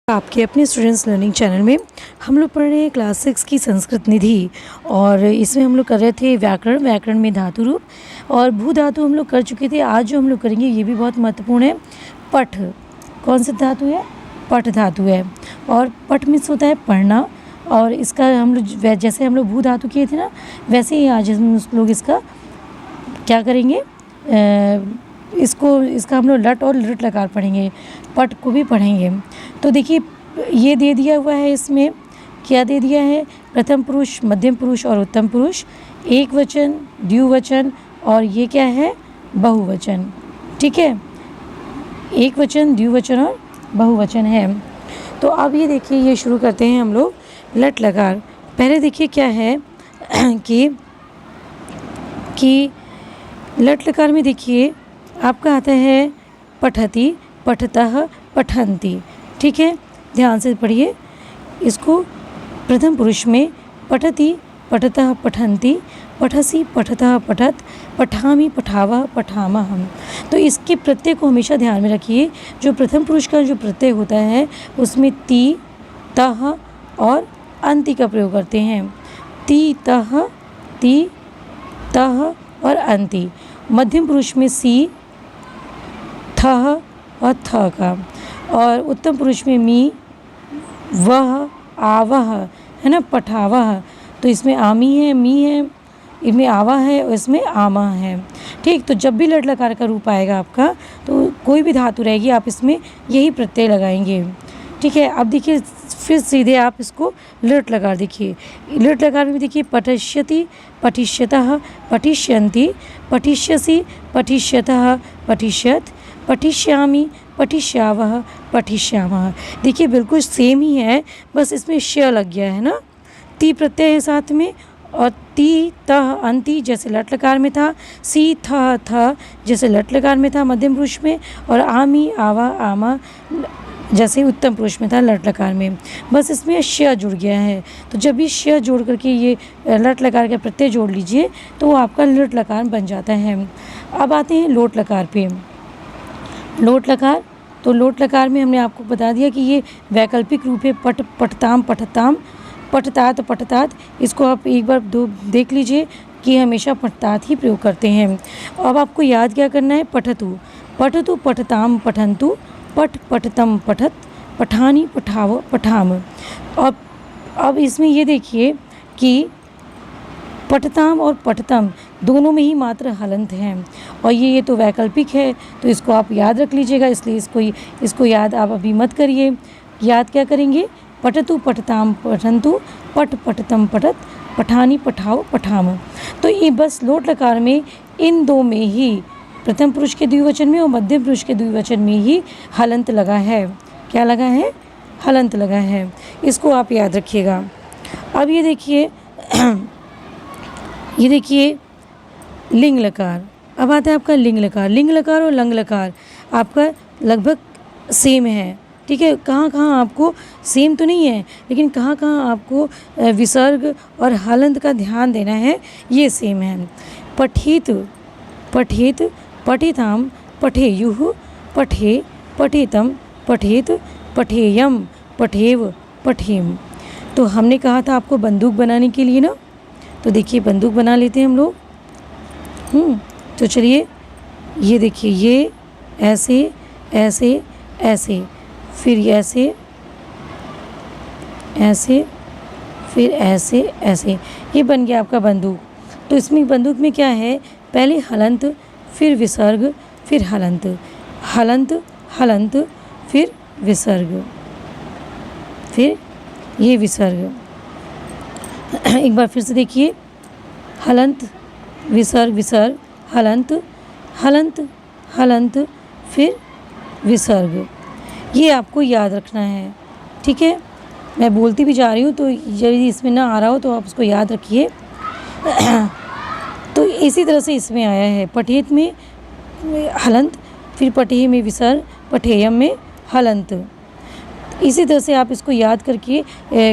आपके अपने students learning channel में हम लोग पढ़ रहे हैं क्लास 6 की संस्कृत निधि। और इसमें हम लोग कर रहे थे व्याकरण में धातु रूप और भू धातु हम लोग कर चुके थे। आज जो हम लोग करेंगे ये भी बहुत महत्वपूर्ण है। पठ कौन सा धातु है? पठ धातु है। और पठ मीन्स होता है पढ़ना। और इसका हम लोग जैसे हम लोग भू धातु किए थे ना, वैसे ही आज हम लोग इसका क्या करेंगे, इसका हम लोग लट और लृट लकार पढ़ेंगे, पट को भी पढ़ेंगे। तो देखिए ये दे दिया हुआ है, इसमें क्या दे दिया है? प्रथम पुरुष, मध्यम पुरुष और उत्तम पुरुष, एक वचन, द्विवचन और ये क्या है? बहुवचन। ठीक है, एक वचन, द्विवचन और बहुवचन है। तो अब ये देखिए, ये शुरू करते हैं हम लोग लट लकार। पहले देखिए क्या है कि लट लकार में देखिए आपका आता है पठति, पठतः, पठन्ति। ठीक है, ध्यान से पढ़िए इसको। प्रथम पुरुष में पठति, पठतः, पठन्ति, पठसि, पठतः, पठत, पठामि, पठावः, पठामः। तो इसके प्रत्यय को हमेशा ध्यान में रखिए। जो प्रथम पुरुष का जो प्रत्यय होता है उसमें ति, तः और अंति का प्रयोग करते हैं। ति, तः और अंति। मध्यम पुरुष में सी, थः और थ का। और उत्तम पुरुष में मी, वह, आवह, है ना, पठावह। तो इसमें आमी है, मी है, इनमें आवा है और इसमें आमा है। ठीक, तो जब भी लट लकार का रूप आएगा आपका, तो कोई भी धातु रहेगी आप इसमें यही प्रत्यय लगाएंगे। ठीक है, अब देखिए फिर सीधे आप इसको लट लकार देखिए। लट लकार में देखिए पठिष्यति, पठिष्यतः, पठिष्यन्ति, पठिष्यसि, पठिष्यतः, पठिष्यत, पठिष्यामि, पठिष्यावः, पठिष्यामः। देखिए बिल्कुल सेम ही है, बस इसमें श लग गया है ना, ती प्रत्यय है साथ में। और ती, तः, अंति जैसे लट लकार में था, सी, थ जैसे लट लकार में था मध्यम पुरुष में, और आमी, आवा, आमा जैसे उत्तम पुरुष में था लट लकार में। बस इसमें श जुड़ गया है। तो जब भी श जोड़ करके ये लट लकार का प्रत्यय जोड़ लीजिए तो वो आपका लट लकार बन जाता है। अब आते हैं लोट लकार पे। लोट लकार, तो लोट लकार में हमने आपको बता दिया कि ये वैकल्पिक रूप है पट, पठताम, पठताम, पठतात, पठतात। इसको आप एक बार देख लीजिए कि हमेशा पठतात ही प्रयोग करते हैं। अब आपको याद क्या करना है? पठतु, पठतु, पठताम, पठन्तु, पठ, पठतम, पठत, पठानी, पठाव, पठाम। अब इसमें ये देखिए कि पठताम और पठतम दोनों में ही मात्र हलंत हैं और ये तो वैकल्पिक है, तो इसको आप याद रख लीजिएगा। इसलिए इसको याद आप अभी मत करिए। याद क्या करेंगे? पठतु, पठताम, पठन्तु, पठ, पठतम, पठत, पठानी, पठाओ, पठाम। तो ये बस लोट लकार में इन दो में ही, प्रथम पुरुष के द्विवचन में और मध्यम पुरुष के द्विवचन में ही हलंत लगा है। क्या लगा है? हलंत लगा है। इसको आप याद रखिएगा। अब ये देखिए लिंग लकार। अब आता है आपका लिंग लकार। लिंग लकार और लंग लकार आपका लगभग सेम है। ठीक है, कहाँ कहाँ आपको सेम तो नहीं है, लेकिन कहाँ कहाँ आपको विसर्ग और हलंत का ध्यान देना है, ये सेम है। पठित, पठित, पठिताम, पठेयुः, पठे, पठितम, पठेत, पठेयम, पठेव, पठेम। तो हमने कहा था आपको बंदूक बनाने के लिए ना, तो देखिए बंदूक बना लेते हैं हम लोग। तो चलिए ये देखिए, ये ऐसे ऐसे ऐसे, फिर ऐसे ऐसे, फिर ऐसे ऐसे, ये बन गया आपका बंदूक। तो इसमें बंदूक में क्या है? पहले हलंत, फिर विसर्ग, फिर हलंत, हलंत, हलंत, फिर विसर्ग, फिर ये विसर्ग। एक बार फिर से देखिए, हलंत, विसर्ग, विसर्ग, हलंत, हलंत, हलंत, फिर विसर्ग। ये आपको याद रखना है। ठीक है, मैं बोलती भी जा रही हूँ, तो यदि इसमें ना आ रहा हो तो आप उसको याद रखिए। तो इसी तरह से इसमें आया है, पठेत में हलंत, फिर पठेय में विसर्ग, पठेयम में हलंत। इसी तरह से आप इसको याद करके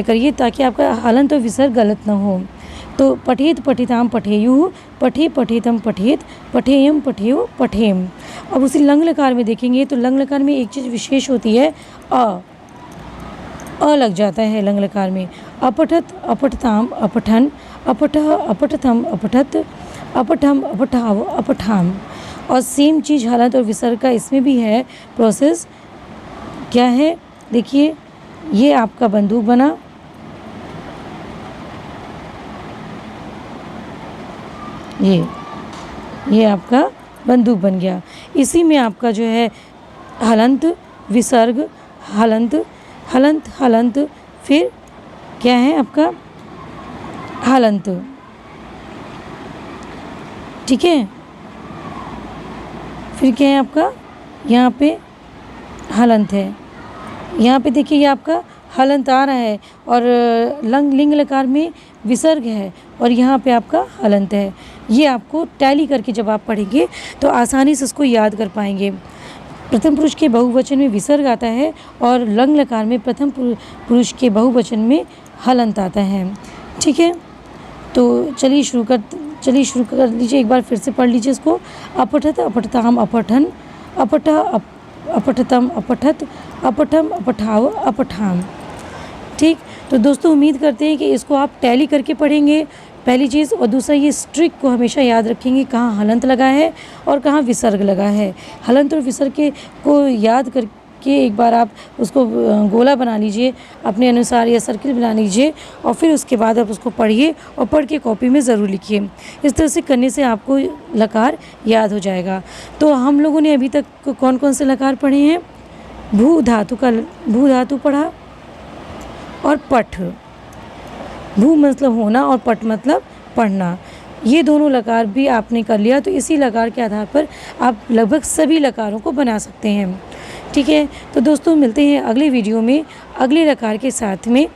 करिए ताकि आपका हलंत और विसर्ग गलत ना हो। तो पठेत, पठिताम, पठेयुः, पठे, पठितम, पठेत, पठेयम, पठेयो, पठेम। अब उसी लंग लकार में देखेंगे तो लंग लकार में एक चीज़ विशेष होती है, अ। अ लग जाता है लंग लकार में। अपठत, अपठताम, अपठन, अपठः, अपठथम, अपठत, अपठम, अपठाव, अपठाम। और सेम चीज़ हलंत और विसर्ग का इसमें भी है प्रोसेस। क्या है देखिए, ये आपका बंदूक बना, ये आपका बंदूक बन गया। इसी में आपका जो है हलंत, विसर्ग, हलंत, हलंत, हलंत, फिर क्या है आपका हलंत। ठीक है, फिर क्या है आपका यहाँ पे हलंत है। यहाँ पे देखिए ये आपका हलंत आ रहा है और लिंग लकार में विसर्ग है और यहाँ पे आपका हलंत है। ये आपको टैली करके जब आप पढ़ेंगे तो आसानी से उसको याद कर पाएंगे। प्रथम पुरुष के बहुवचन में विसर्ग आता है और लंग लकार में प्रथम पुरुष के बहुवचन में हलंत आता है। ठीक है, तो चलिए शुरू कर लीजिए। एक बार फिर से पढ़ लीजिए इसको। अपठत, अपठताम, अपठन, अपठः, अपठतम, अपठत, अपठम, अपठाव, अपठाम। ठीक, तो दोस्तों उम्मीद करते हैं कि इसको आप टैली करके पढ़ेंगे, पहली चीज़। और दूसरा, ये स्ट्रिक को हमेशा याद रखेंगे कहाँ हलंत लगा है और कहाँ विसर्ग लगा है। हलंत और विसर्ग को याद करके एक बार आप उसको गोला बना लीजिए अपने अनुसार या सर्किल बना लीजिए और फिर उसके बाद आप उसको पढ़िए और पढ़ के कॉपी में ज़रूर लिखिए। इस तरह से करने से आपको लकार याद हो जाएगा। तो हम लोगों ने अभी तक कौन कौन से लकार पढ़े हैं? भू धातु पढ़ा और पठ। भू मतलब होना और पठ मतलब पढ़ना। ये दोनों लकार भी आपने कर लिया तो इसी लकार के आधार पर आप लगभग सभी लकारों को बना सकते हैं। ठीक है, तो दोस्तों मिलते हैं अगले वीडियो में अगले लकार के साथ में।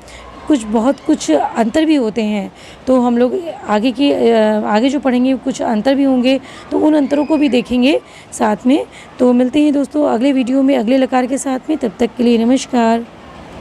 बहुत कुछ अंतर भी होते हैं, तो हम लोग आगे जो पढ़ेंगे कुछ अंतर भी होंगे, तो उन अंतरों को भी देखेंगे साथ में। तो मिलते हैं दोस्तों अगले वीडियो में अगले लकार के साथ में। तब तक के लिए नमस्कार।